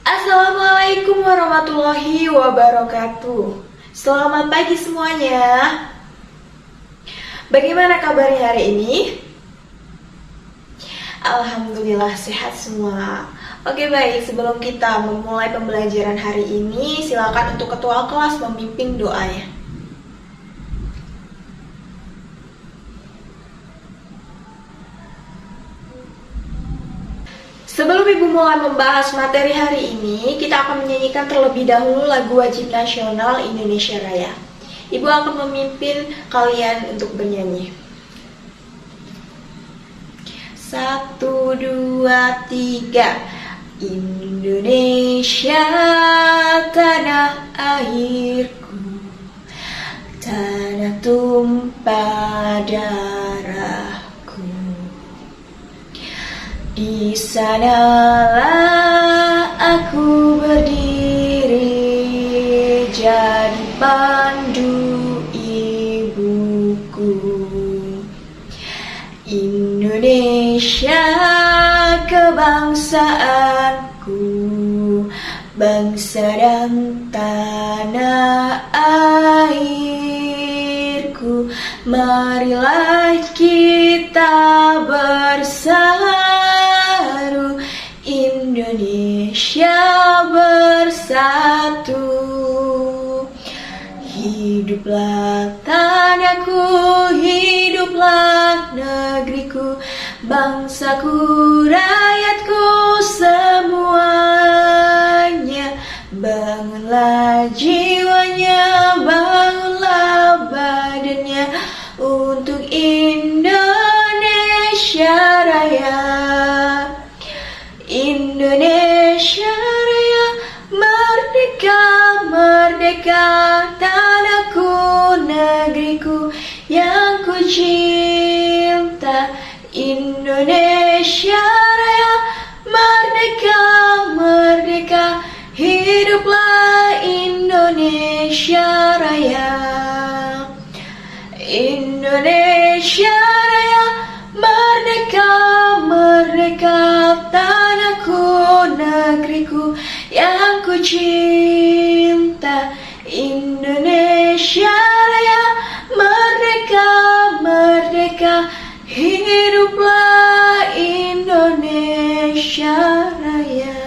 Assalamualaikum warahmatullahi wabarakatuh. Selamat pagi semuanya. Bagaimana kabarnya hari ini? Alhamdulillah sehat semua. Oke baik, sebelum kita memulai pembelajaran hari ini, silakan untuk ketua kelas memimpin doanya. Sebelum Ibu mulai membahas materi hari ini, kita akan menyanyikan terlebih dahulu lagu wajib nasional Indonesia Raya. Ibu akan memimpin kalian untuk bernyanyi. 1, 2, 3. Indonesia tanah airku, tanah tumpah darahku. Di sanalah aku berdiri, jadi pandu ibuku. Indonesia kebangsaanku, bangsa dan tanah airku. Marilah kita bersatu, Indonesia bersatu. Hiduplah tanahku, hiduplah negeriku, bangsaku, rakyatku semuanya. Bangunlah jiwanya, bangunlah badannya untuk Indonesia Raya. Indonesia Raya, merdeka, merdeka, tanahku, negeriku yang ku cinta. Indonesia Raya, merdeka, merdeka, hiduplah Indonesia Raya. Indonesia Raya, merdeka, merdeka, tanahku, negeriku yang ku cinta. Indonesia Raya, merdeka, merdeka, hiduplah Indonesia Raya.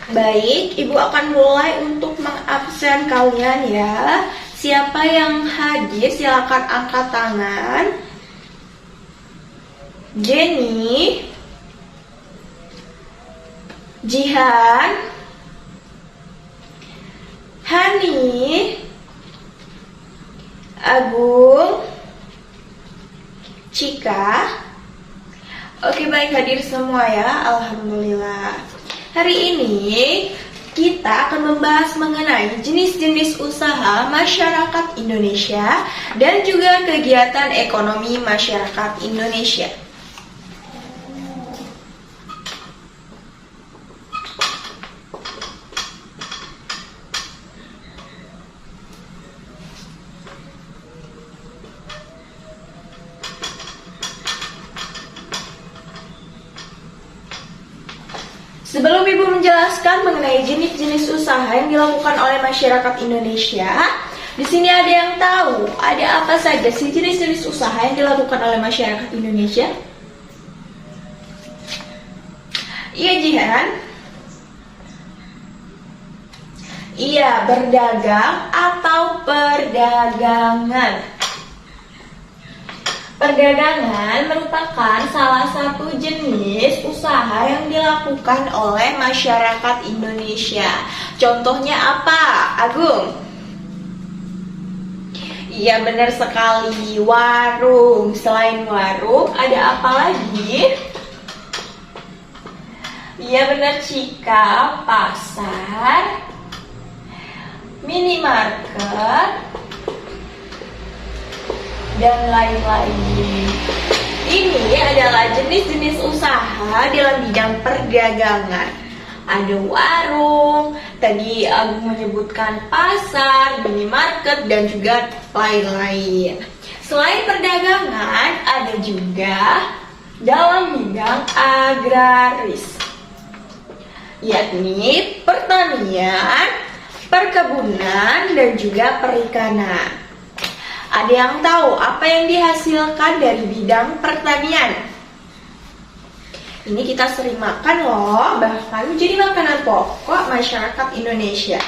Baik, Ibu akan mulai untuk mengabsen kalian ya. Siapa yang hadir silakan angkat tangan. Jenny, Jihan, Hani, Agung, Cika. Oke baik, hadir semua ya, alhamdulillah. Hari ini kita akan membahas mengenai jenis-jenis usaha masyarakat Indonesia dan juga kegiatan ekonomi masyarakat Indonesia. Sebelum Ibu menjelaskan mengenai jenis-jenis usaha yang dilakukan oleh masyarakat Indonesia, di sini ada yang tahu ada apa saja sih jenis-jenis usaha yang dilakukan oleh masyarakat Indonesia? Iya Jihan? Iya, berdagang atau perdagangan. Perdagangan merupakan salah satu jenis usaha yang dilakukan oleh masyarakat Indonesia. Contohnya apa, Agung? Iya benar sekali, warung. Selain warung, ada apa lagi? Iya benar Cika, pasar, minimarket, dan lain-lain. Ini adalah jenis-jenis usaha dalam bidang perdagangan. Ada warung, tadi Agung menyebutkan pasar, minimarket, dan juga lain-lain. Selain perdagangan, ada juga dalam bidang agraris, yakni pertanian, perkebunan, dan juga perikanan. Ada yang tahu apa yang dihasilkan dari bidang pertanian? Ini kita sering makan loh, bahkan menjadi makanan pokok masyarakat Indonesia.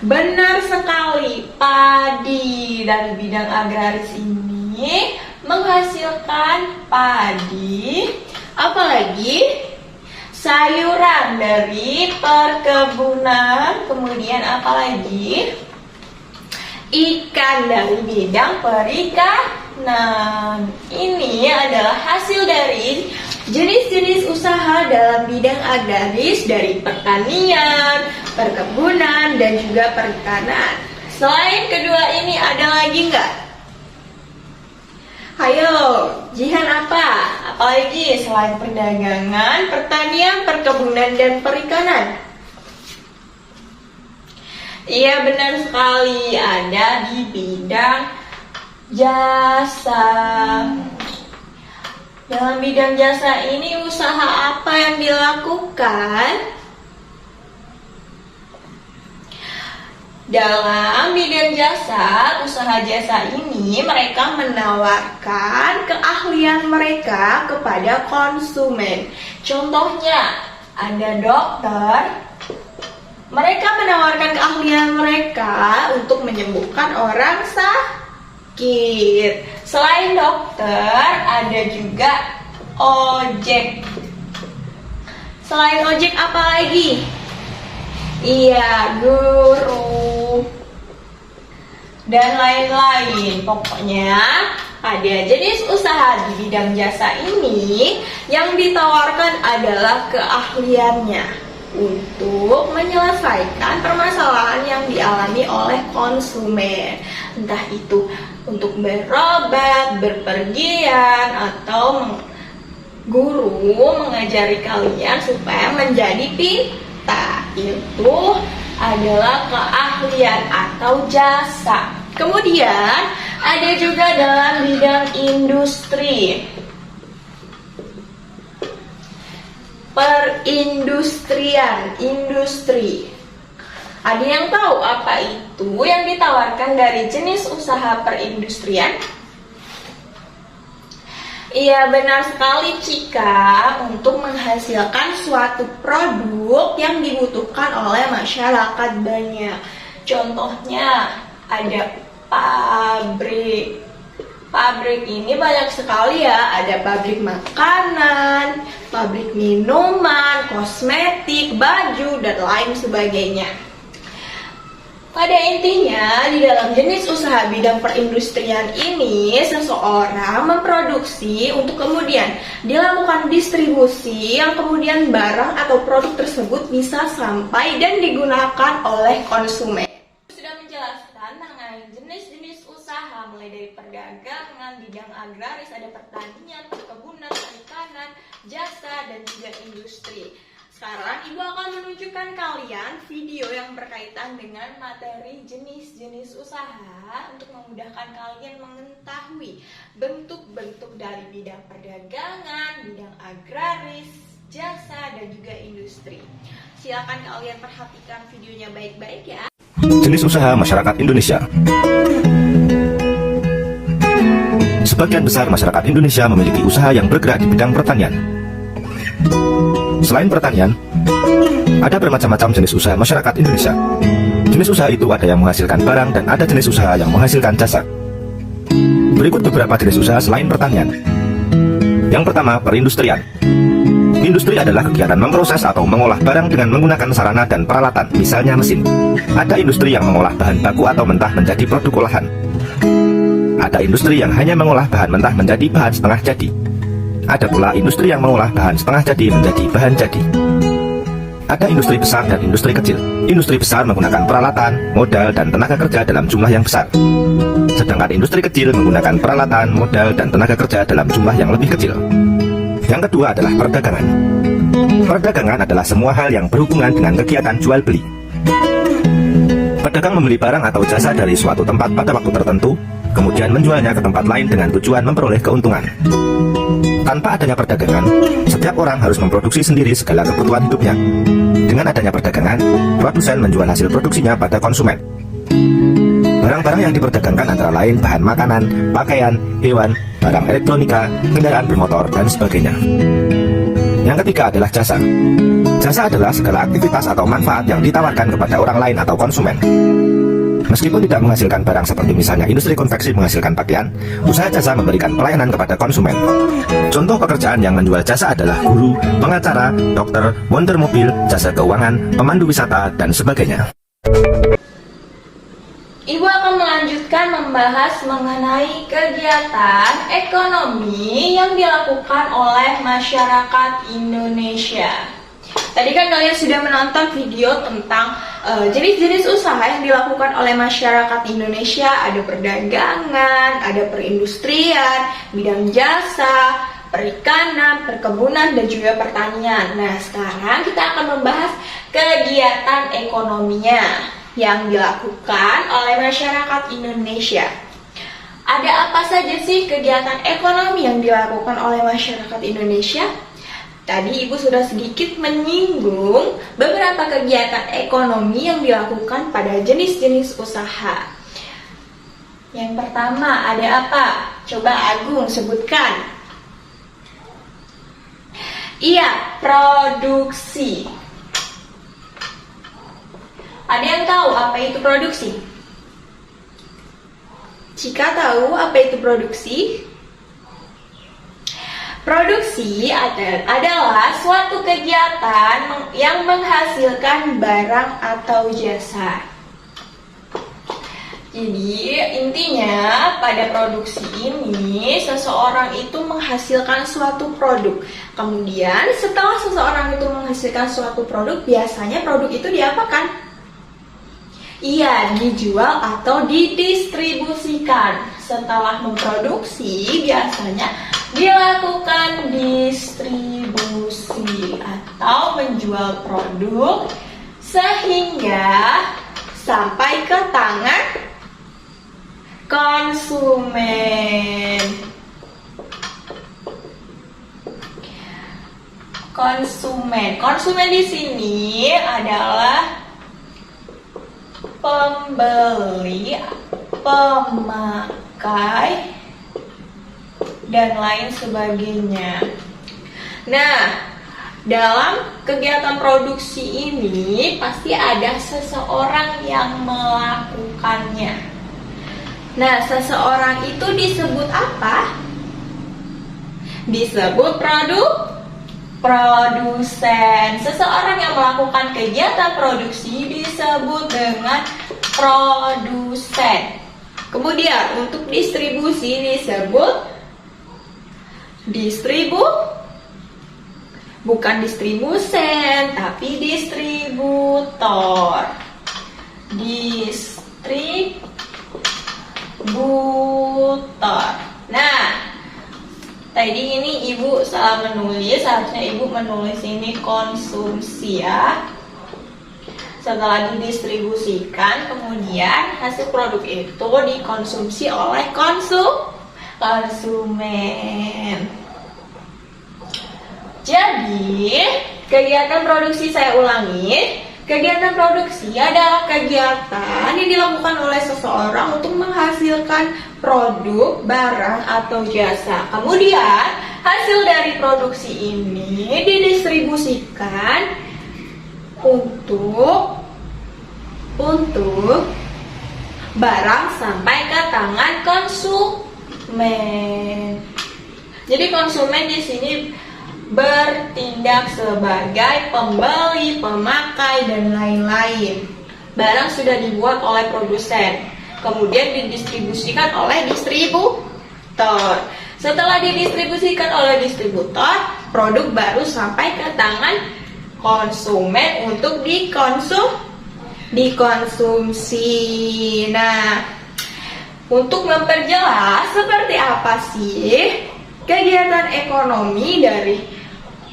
Benar sekali, padi dari bidang agraris ini menghasilkan padi, apalagi sayuran dari perkebunan, kemudian apalagi ikan dari bidang perikanan. Ini adalah hasil dari jenis-jenis usaha dalam bidang agraris dari pertanian, perkebunan, dan juga perikanan. Selain kedua ini ada lagi nggak? Ayo, Jihan apa? Apalagi selain perdagangan, pertanian, perkebunan, dan perikanan? Iya, benar sekali, ada di bidang jasa. Dalam bidang jasa ini usaha apa yang dilakukan? Dalam bidang jasa, usaha jasa ini mereka menawarkan keahlian mereka kepada konsumen. Contohnya, ada dokter. Mereka menawarkan keahlian mereka untuk menyembuhkan orang sakit. Selain dokter, ada juga ojek. Selain ojek apa lagi? Iya, guru dan lain-lain. Pokoknya ada jenis usaha di bidang jasa ini yang ditawarkan adalah keahliannya untuk menyelesaikan permasalahan yang dialami oleh konsumen. Entah itu untuk berobat, berpergian, atau guru mengajari kalian supaya menjadi pintar. Itu adalah keahlian atau jasa. Kemudian ada juga dalam bidang industri. Perindustrian, industri. Ada yang tahu apa itu yang ditawarkan dari jenis usaha perindustrian? Iya, benar sekali, Cika. Untuk menghasilkan suatu produk yang dibutuhkan oleh masyarakat banyak. Contohnya ada pabrik. Pabrik ini banyak sekali ya, ada pabrik makanan, pabrik minuman, kosmetik, baju, dan lain sebagainya. Pada intinya, di dalam jenis usaha bidang perindustrian ini, seseorang memproduksi untuk kemudian dilakukan distribusi yang kemudian barang atau produk tersebut bisa sampai dan digunakan oleh konsumen. Sudah menjelaskan mengenai jenis-jenis usaha mulai dari perdagangan, bidang agraris, ada pertanian, perkebunan, perikanan, jasa, dan juga industri. Sekarang Ibu akan menunjukkan kalian video yang berkaitan dengan materi jenis-jenis usaha untuk memudahkan kalian mengetahui bentuk-bentuk dari bidang perdagangan, bidang agraris, jasa, dan juga industri. Silakan kalian perhatikan videonya baik-baik ya. Jenis usaha masyarakat Indonesia. Sebagian besar masyarakat Indonesia memiliki usaha yang bergerak di bidang pertanian. Selain pertanian, ada bermacam-macam jenis usaha masyarakat Indonesia. Jenis usaha itu ada yang menghasilkan barang dan ada jenis usaha yang menghasilkan jasa. Berikut beberapa jenis usaha selain pertanian. Yang pertama, perindustrian. Industri adalah kegiatan memproses atau mengolah barang dengan menggunakan sarana dan peralatan, misalnya mesin. Ada industri yang mengolah bahan baku atau mentah menjadi produk olahan. Ada industri yang hanya mengolah bahan mentah menjadi bahan setengah jadi. Ada pula industri yang mengolah bahan setengah jadi menjadi bahan jadi. Ada industri besar dan industri kecil. Industri besar menggunakan peralatan, modal, dan tenaga kerja dalam jumlah yang besar. Sedangkan industri kecil menggunakan peralatan, modal, dan tenaga kerja dalam jumlah yang lebih kecil. Yang kedua adalah perdagangan. Perdagangan adalah semua hal yang berhubungan dengan kegiatan jual beli. Pedagang membeli barang atau jasa dari suatu tempat pada waktu tertentu kemudian menjualnya ke tempat lain dengan tujuan memperoleh keuntungan. Tanpa adanya perdagangan, setiap orang harus memproduksi sendiri segala kebutuhan hidupnya. Dengan adanya perdagangan, produsen menjual hasil produksinya pada konsumen. Barang-barang yang diperdagangkan antara lain bahan makanan, pakaian, hewan, barang elektronika, kendaraan bermotor, dan sebagainya. Yang ketiga adalah jasa. Jasa adalah segala aktivitas atau manfaat yang ditawarkan kepada orang lain atau konsumen. Meskipun tidak menghasilkan barang seperti misalnya industri konveksi menghasilkan pakaian, usaha jasa memberikan pelayanan kepada konsumen. Contoh pekerjaan yang menjual jasa adalah guru, pengacara, dokter, wonder mobil, jasa keuangan, pemandu wisata, dan sebagainya. Ibu akan melanjutkan membahas mengenai kegiatan ekonomi yang dilakukan oleh masyarakat Indonesia. Tadi kan kalian sudah menonton video tentang jenis-jenis usaha yang dilakukan oleh masyarakat Indonesia. Ada perdagangan, ada perindustrian, bidang jasa, perikanan, perkebunan, dan juga pertanian. Nah, sekarang kita akan membahas kegiatan ekonominya yang dilakukan oleh masyarakat Indonesia. Ada apa saja sih kegiatan ekonomi yang dilakukan oleh masyarakat Indonesia? Tadi Ibu sudah sedikit menyinggung beberapa kegiatan ekonomi yang dilakukan pada jenis-jenis usaha. Yang pertama ada apa? Coba Agung sebutkan. Iya, produksi. Ada yang tahu apa itu produksi? Jika tahu apa itu produksi? Produksi adalah suatu kegiatan yang menghasilkan barang atau jasa. Jadi intinya pada produksi ini seseorang itu menghasilkan suatu produk. Kemudian setelah seseorang itu menghasilkan suatu produk, biasanya produk itu diapakan? Iya, dijual atau didistribusikan. Setelah memproduksi, biasanya dilakukan distribusi atau menjual produk sehingga sampai ke tangan konsumen. Konsumen di sini adalah pembeli, pemakai, dan lain sebagainya. Nah, dalam kegiatan produksi ini pasti ada seseorang yang melakukannya. Nah, seseorang itu disebut apa? Disebut produsen. Seseorang yang melakukan kegiatan produksi disebut dengan produsen. Kemudian untuk distribusi disebut bukan distribusen tapi distributor. Nah, tadi ini Ibu salah menulis, harusnya Ibu menulis ini konsumsi ya. Setelah didistribusikan, kemudian hasil produk itu dikonsumsi oleh konsumen. Jadi, kegiatan produksi saya ulangi. Kegiatan produksi adalah kegiatan yang dilakukan oleh seseorang untuk menghasilkan produk, barang, atau jasa. Kemudian, hasil dari produksi ini didistribusikan untuk barang sampai ke tangan konsumen. Jadi konsumen di sini bertindak sebagai pembeli, pemakai, dan lain-lain. Barang sudah dibuat oleh produsen, kemudian didistribusikan oleh distributor. Setelah didistribusikan oleh distributor, produk baru sampai ke tangan konsumen untuk dikonsumsi. Nah, untuk memperjelas seperti apa sih kegiatan ekonomi dari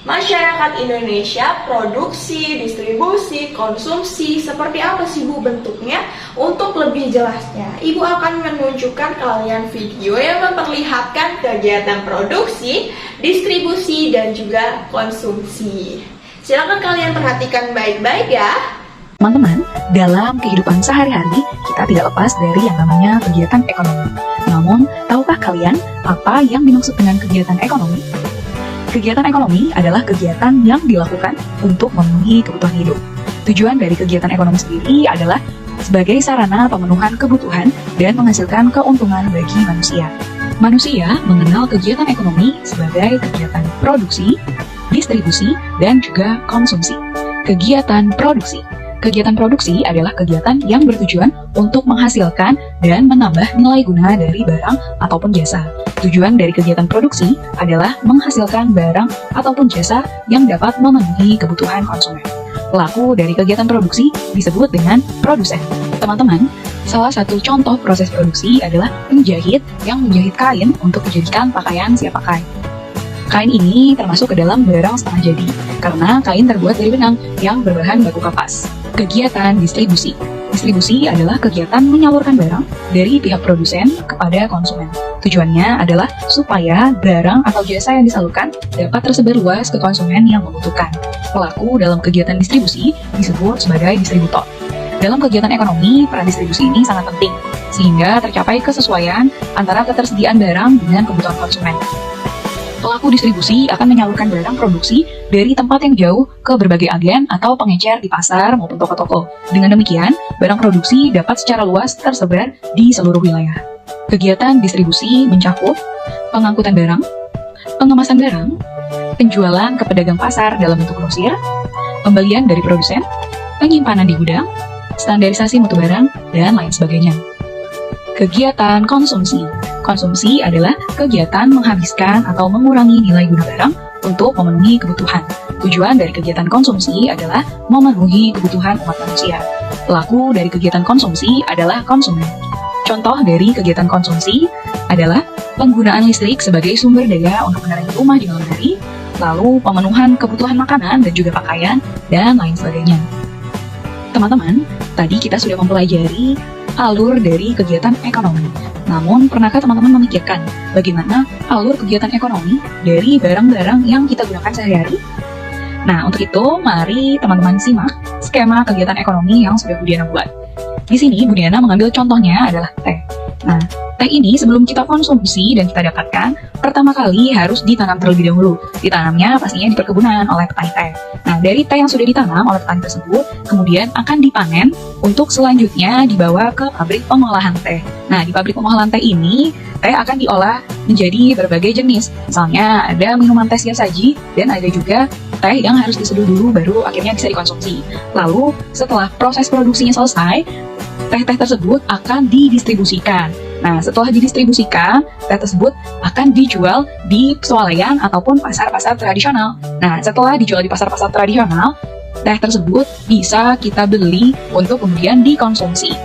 masyarakat Indonesia, produksi, distribusi, konsumsi, seperti apa sih Bu bentuknya? Untuk lebih jelasnya, Ibu akan menunjukkan kalian video yang memperlihatkan kegiatan produksi, distribusi, dan juga konsumsi. Silakan kalian perhatikan baik-baik ya. Teman-teman, dalam kehidupan sehari-hari, kita tidak lepas dari yang namanya kegiatan ekonomi. Namun, tahukah kalian apa yang dimaksud dengan kegiatan ekonomi? Kegiatan ekonomi adalah kegiatan yang dilakukan untuk memenuhi kebutuhan hidup. Tujuan dari kegiatan ekonomi sendiri adalah sebagai sarana pemenuhan kebutuhan dan menghasilkan keuntungan bagi manusia. Manusia mengenal kegiatan ekonomi sebagai kegiatan produksi, distribusi, dan juga konsumsi. Kegiatan produksi. Kegiatan produksi adalah kegiatan yang bertujuan untuk menghasilkan dan menambah nilai guna dari barang ataupun jasa. Tujuan dari kegiatan produksi adalah menghasilkan barang ataupun jasa yang dapat memenuhi kebutuhan konsumen. Pelaku dari kegiatan produksi disebut dengan produsen. Teman-teman, salah satu contoh proses produksi adalah penjahit yang menjahit kain untuk dijadikan pakaian siap pakai. Kain ini termasuk ke dalam barang setengah jadi, karena kain terbuat dari benang yang berbahan baku kapas. Kegiatan distribusi. Distribusi adalah kegiatan menyalurkan barang dari pihak produsen kepada konsumen. Tujuannya adalah supaya barang atau jasa yang disalurkan dapat tersebar luas ke konsumen yang membutuhkan. Pelaku dalam kegiatan distribusi disebut sebagai distributor. Dalam kegiatan ekonomi, peran distribusi ini sangat penting, sehingga tercapai kesesuaian antara ketersediaan barang dengan kebutuhan konsumen. Pelaku distribusi akan menyalurkan barang produksi dari tempat yang jauh ke berbagai agen atau pengecer di pasar maupun toko-toko. Dengan demikian, barang produksi dapat secara luas tersebar di seluruh wilayah. Kegiatan distribusi mencakup pengangkutan barang, pengemasan barang, penjualan ke pedagang pasar dalam bentuk grosir, pembelian dari produsen, penyimpanan di gudang, standarisasi mutu barang, dan lain sebagainya. Kegiatan konsumsi. Konsumsi adalah kegiatan menghabiskan atau mengurangi nilai guna barang untuk memenuhi kebutuhan. Tujuan dari kegiatan konsumsi adalah memenuhi kebutuhan umat manusia. Pelaku dari kegiatan konsumsi adalah konsumen. Contoh dari kegiatan konsumsi adalah penggunaan listrik sebagai sumber daya untuk menerangi rumah di malam hari, lalu pemenuhan kebutuhan makanan dan juga pakaian, dan lain sebagainya. Teman-teman, tadi kita sudah mempelajari alur dari kegiatan ekonomi. Namun, pernahkah teman-teman memikirkan bagaimana alur kegiatan ekonomi dari barang-barang yang kita gunakan sehari-hari? Nah, untuk itu, mari teman-teman simak skema kegiatan ekonomi yang sudah Bu Diana buat. Di sini, Bu Diana mengambil contohnya adalah teh. Nah, teh ini sebelum kita konsumsi dan kita dapatkan, pertama kali harus ditanam terlebih dahulu. Ditanamnya pastinya di perkebunan oleh petani teh. Nah, dari teh yang sudah ditanam oleh petani tersebut, kemudian akan dipanen untuk selanjutnya dibawa ke pabrik pengolahan teh. Nah, di pabrik pengolahan teh ini, teh akan diolah menjadi berbagai jenis. Misalnya, ada minuman teh siap saji, dan ada juga teh yang harus diseduh dulu baru akhirnya bisa dikonsumsi. Lalu, setelah proses produksinya selesai, teh-teh tersebut akan didistribusikan. Nah, setelah didistribusikan, teh tersebut akan dijual di swalayan ataupun pasar-pasar tradisional. Nah, setelah dijual di pasar-pasar tradisional, teh tersebut bisa kita beli untuk kemudian dikonsumsi.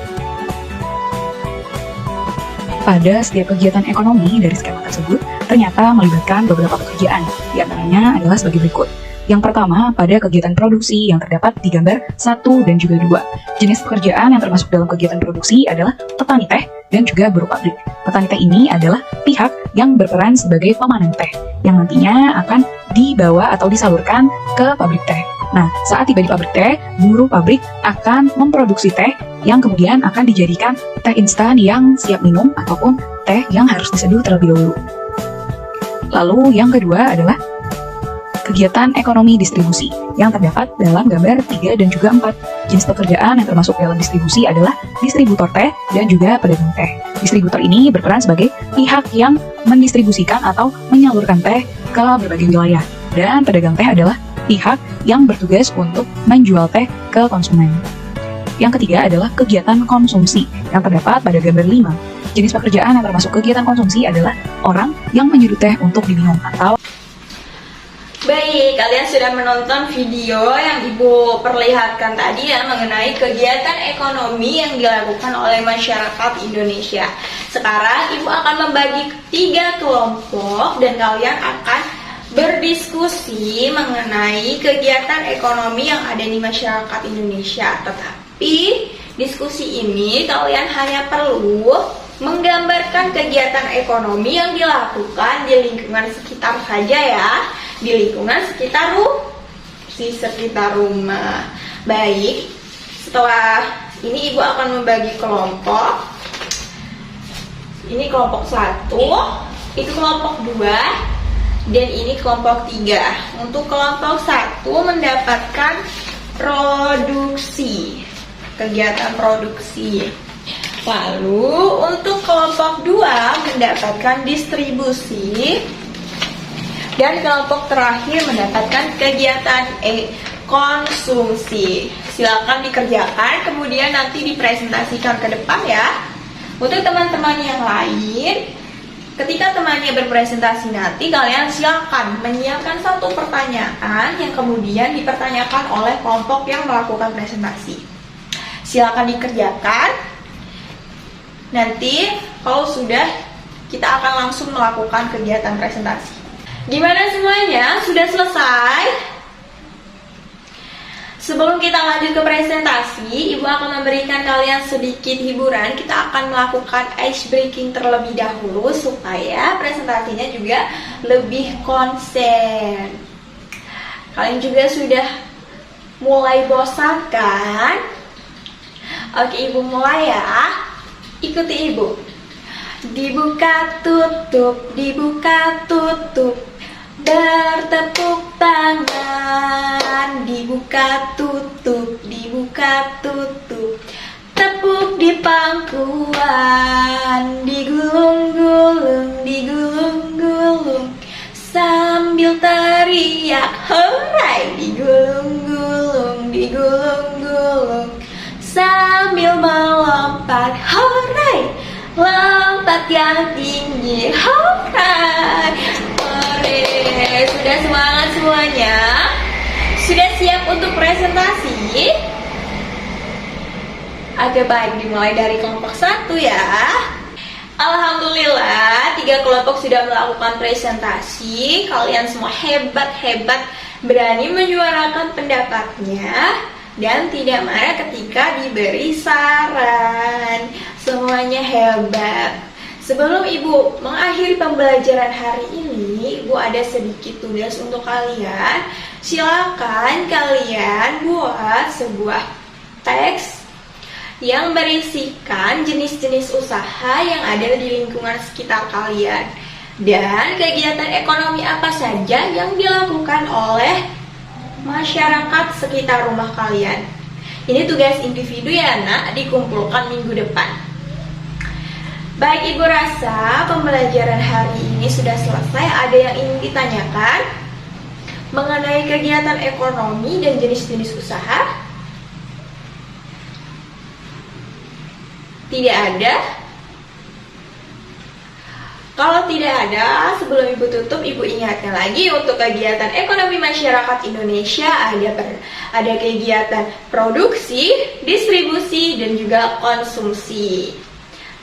Pada setiap kegiatan ekonomi dari skema tersebut, ternyata melibatkan beberapa pekerjaan. Di antaranya adalah sebagai berikut. Yang pertama, pada kegiatan produksi yang terdapat di gambar 1 dan juga 2. Jenis pekerjaan yang termasuk dalam kegiatan produksi adalah petani teh dan juga buruh pabrik. Petani teh ini adalah pihak yang berperan sebagai pemanen teh, yang nantinya akan dibawa atau disalurkan ke pabrik teh. Nah, saat tiba di pabrik teh, buruh pabrik akan memproduksi teh yang kemudian akan dijadikan teh instan yang siap minum ataupun teh yang harus diseduh terlebih dahulu. Lalu yang kedua adalah kegiatan ekonomi distribusi yang terdapat dalam gambar 3 dan juga 4. Jenis pekerjaan yang termasuk dalam distribusi adalah distributor teh dan juga pedagang teh. Distributor ini berperan sebagai pihak yang mendistribusikan atau menyalurkan teh ke berbagai wilayah. Dan pedagang teh adalah pihak yang bertugas untuk menjual teh ke konsumen. Yang ketiga adalah kegiatan konsumsi yang terdapat pada gambar 5. Jenis pekerjaan yang termasuk kegiatan konsumsi adalah orang yang menyuruh teh untuk diminum atau Baik, kalian sudah menonton video yang Ibu perlihatkan tadi ya mengenai kegiatan ekonomi yang dilakukan oleh masyarakat Indonesia. Sekarang Ibu akan membagi 3 kelompok dan kalian akan berdiskusi mengenai kegiatan ekonomi yang ada di masyarakat Indonesia. Tetapi diskusi ini kalian hanya perlu menggambarkan kegiatan ekonomi yang dilakukan di lingkungan sekitar saja ya, di lingkungan sekitar rumah. Baik, setelah ini Ibu akan membagi kelompok. Ini kelompok 1, itu kelompok 2, dan ini kelompok 3. Untuk kelompok 1 mendapatkan produksi, kegiatan produksi. Lalu untuk kelompok 2 mendapatkan distribusi, dan kelompok terakhir mendapatkan kegiatan konsumsi. Silakan dikerjakan, kemudian nanti dipresentasikan ke depan ya. Untuk teman-teman yang lain, ketika temannya berpresentasi nanti, kalian silakan menyiapkan satu pertanyaan yang kemudian dipertanyakan oleh kelompok yang melakukan presentasi. Silakan dikerjakan. Nanti kalau sudah, kita akan langsung melakukan kegiatan presentasi. Gimana semuanya? Sudah selesai? Sebelum kita lanjut ke presentasi, Ibu akan memberikan kalian sedikit hiburan. Kita akan melakukan ice breaking terlebih dahulu supaya presentasinya juga lebih konsen. Kalian juga sudah mulai bosan kan? Oke, Ibu mulai ya. Ikuti Ibu. Dibuka tutup, bertepuk tangan. Dibuka tutup, tepuk di pangkuan. Digulung-gulung, sambil teriak hooray. Digulung-gulung, sambil melompat hooray. Lompat yang tinggi hooray. Sudah semangat semuanya? Sudah siap untuk presentasi? Oke, baik, dimulai dari kelompok 1 ya. Alhamdulillah, 3 kelompok sudah melakukan presentasi. Kalian semua hebat-hebat, berani menyuarakan pendapatnya dan tidak marah ketika diberi saran. Semuanya hebat. Sebelum Ibu mengakhiri pembelajaran hari ini, Ibu ada sedikit tugas untuk kalian. Silakan kalian buat sebuah teks yang berisikan jenis-jenis usaha yang ada di lingkungan sekitar kalian dan kegiatan ekonomi apa saja yang dilakukan oleh masyarakat sekitar rumah kalian. Ini tugas individu ya nak, dikumpulkan minggu depan. Baik, Ibu rasa pembelajaran hari ini sudah selesai. Ada yang ingin ditanyakan mengenai kegiatan ekonomi dan jenis-jenis usaha? Tidak ada? Kalau tidak ada, sebelum Ibu tutup, Ibu ingatkan lagi untuk kegiatan ekonomi masyarakat Indonesia ada kegiatan produksi, distribusi, dan juga konsumsi.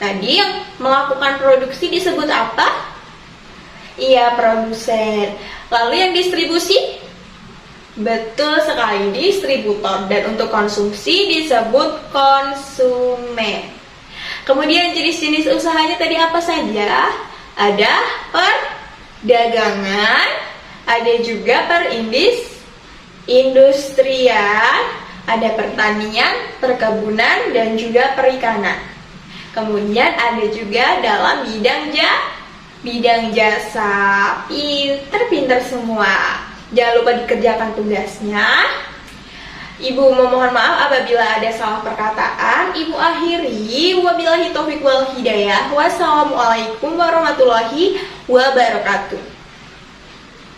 Tadi yang melakukan produksi disebut apa? Iya, produsen. Lalu yang distribusi? Betul sekali, distributor. Dan untuk konsumsi disebut konsumen. Kemudian jenis-jenis usahanya tadi apa saja? Ada perdagangan, ada juga perindustrian, ada pertanian, perkebunan, dan juga perikanan. Kemudian ada juga dalam bidang jasa. Pinter-pinter semua. Jangan lupa dikerjakan tugasnya. Ibu memohon maaf apabila ada salah perkataan. Ibu akhiri. Wabillahi taufiq wal hidayah. Wassalamualaikum warahmatullahi wabarakatuh.